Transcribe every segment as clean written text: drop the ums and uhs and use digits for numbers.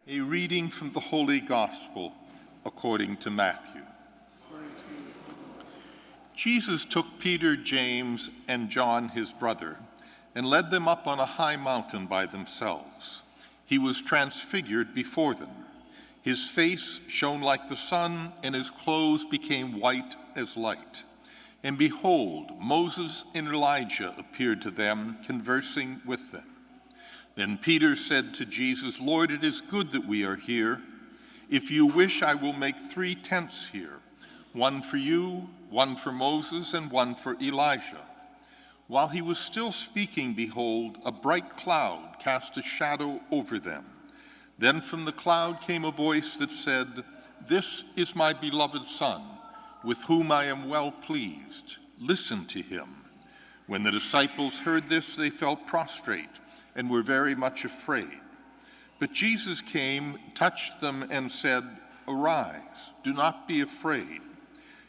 A reading from the Holy Gospel according to Matthew. Jesus took Peter, James, and John, his brother, and led them up on a high mountain by themselves. He was transfigured before them. His face shone like the sun, and his clothes became white as light. And behold, Moses and Elijah appeared to them, conversing with them. Then Peter said to Jesus, "Lord, it is good that we are here. If you wish, I will make 3 tents here, one for you, one for Moses, and one for Elijah." While he was still speaking, behold, a bright cloud cast a shadow over them. Then from the cloud came a voice that said, "This is my beloved Son, with whom I am well pleased. Listen to him." When the disciples heard this, they fell prostrate and were very much afraid. But Jesus came, touched them, and said, "Arise, do not be afraid."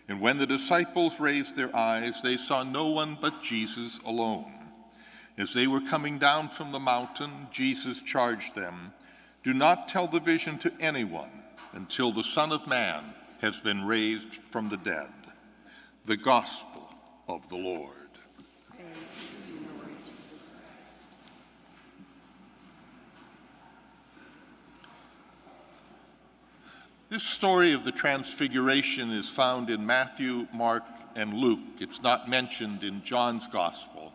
And when the disciples raised their eyes, they saw no one but Jesus alone. As they were coming down from the mountain, Jesus charged them, "Do not tell the vision to anyone until the Son of Man has been raised from the dead." The Gospel of the Lord. Praise to you, Lord Jesus Christ. This story of the Transfiguration is found in Matthew, Mark, and Luke. It's not mentioned in John's Gospel.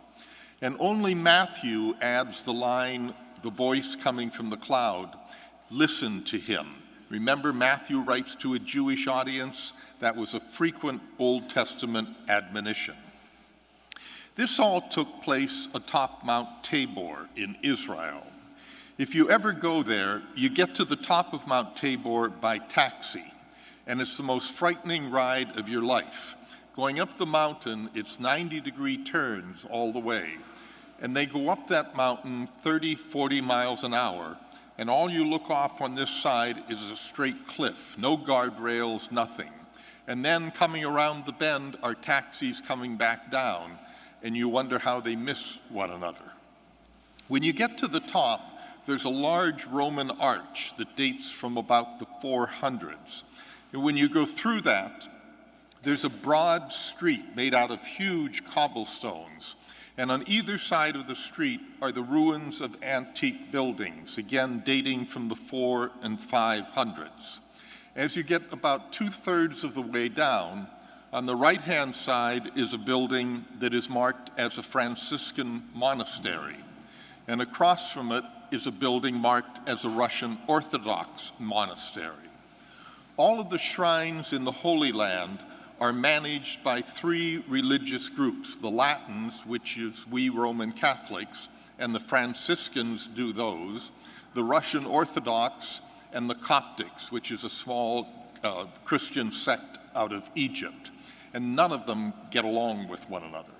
And only Matthew adds the line, the voice coming from the cloud, "Listen to him." Remember, Matthew writes to a Jewish audience. That was a frequent Old Testament admonition. This all took place atop Mount Tabor in Israel. If you ever go there, you get to the top of Mount Tabor by taxi, and it's the most frightening ride of your life. Going up the mountain, it's 90-degree turns all the way, and they go up that mountain 30, 40 miles an hour, and all you look off on this side is a straight cliff, no guardrails, nothing. And then coming around the bend are taxis coming back down, and you wonder how they miss one another. When you get to the top, there's a large Roman arch that dates from about the 400s. And when you go through that, there's a broad street made out of huge cobblestones. And on either side of the street are the ruins of antique buildings, again dating from the 400s and 500s. As you get about 2/3 of the way down, on the right-hand side is a building that is marked as a Franciscan monastery. And across from it is a building marked as a Russian Orthodox monastery. All of the shrines in the Holy Land are managed by 3 religious groups: the Latins, which is we Roman Catholics, and the Franciscans do those, the Russian Orthodox, and the Coptics, which is a small Christian sect out of Egypt. And none of them get along with one another.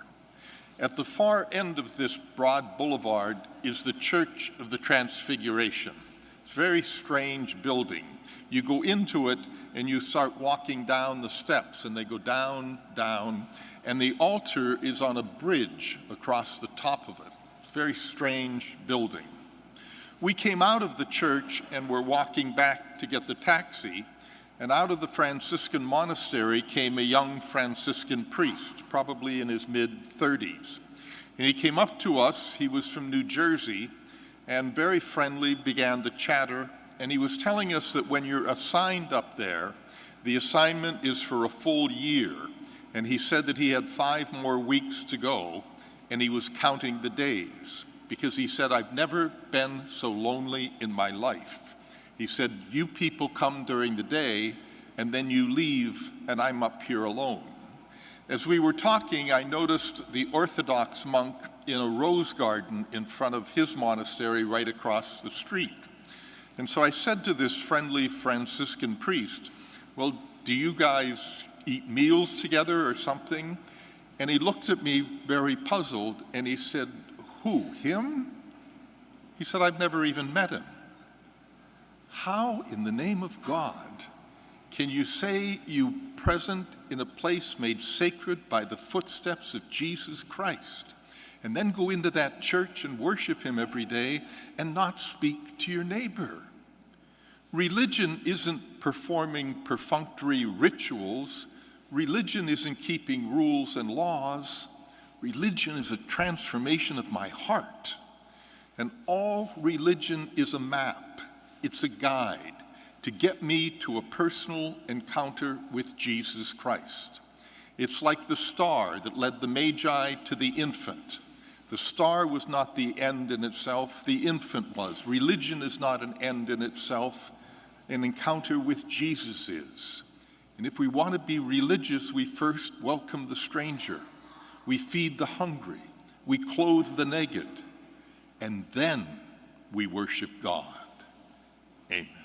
At the far end of this broad boulevard is the Church of the Transfiguration. It's a very strange building. You go into it and you start walking down the steps, and they go down, down, and the altar is on a bridge across the top of it. It's a very strange building. We came out of the church and were walking back to get the taxi, and out of the Franciscan monastery came a young Franciscan priest, probably in his mid-30s. And he came up to us. He was from New Jersey, and very friendly began to chatter. And he was telling us that when you're assigned up there, the assignment is for a full year. And he said that he had 5 more weeks to go, and he was counting the days, because he said, "I've never been so lonely in my life." He said, "You people come during the day, and then you leave, and I'm up here alone." As we were talking, I noticed the Orthodox monk in a rose garden in front of his monastery right across the street. And so I said to this friendly Franciscan priest, "Well, do you guys eat meals together or something?" And he looked at me very puzzled, and he said, "Who, him?" He said, "I've never even met him." How in the name of God can you say you present in a place made sacred by the footsteps of Jesus Christ, and then go into that church and worship him every day and not speak to your neighbor? Religion isn't performing perfunctory rituals. Religion isn't keeping rules and laws. Religion is a transformation of my heart. And all religion is a map. It's a guide to get me to a personal encounter with Jesus Christ. It's like the star that led the Magi to the infant. The star was not the end in itself, the infant was. Religion is not an end in itself, an encounter with Jesus is. And if we want to be religious, we first welcome the stranger. We feed the hungry. We clothe the naked. And then we worship God. Amen.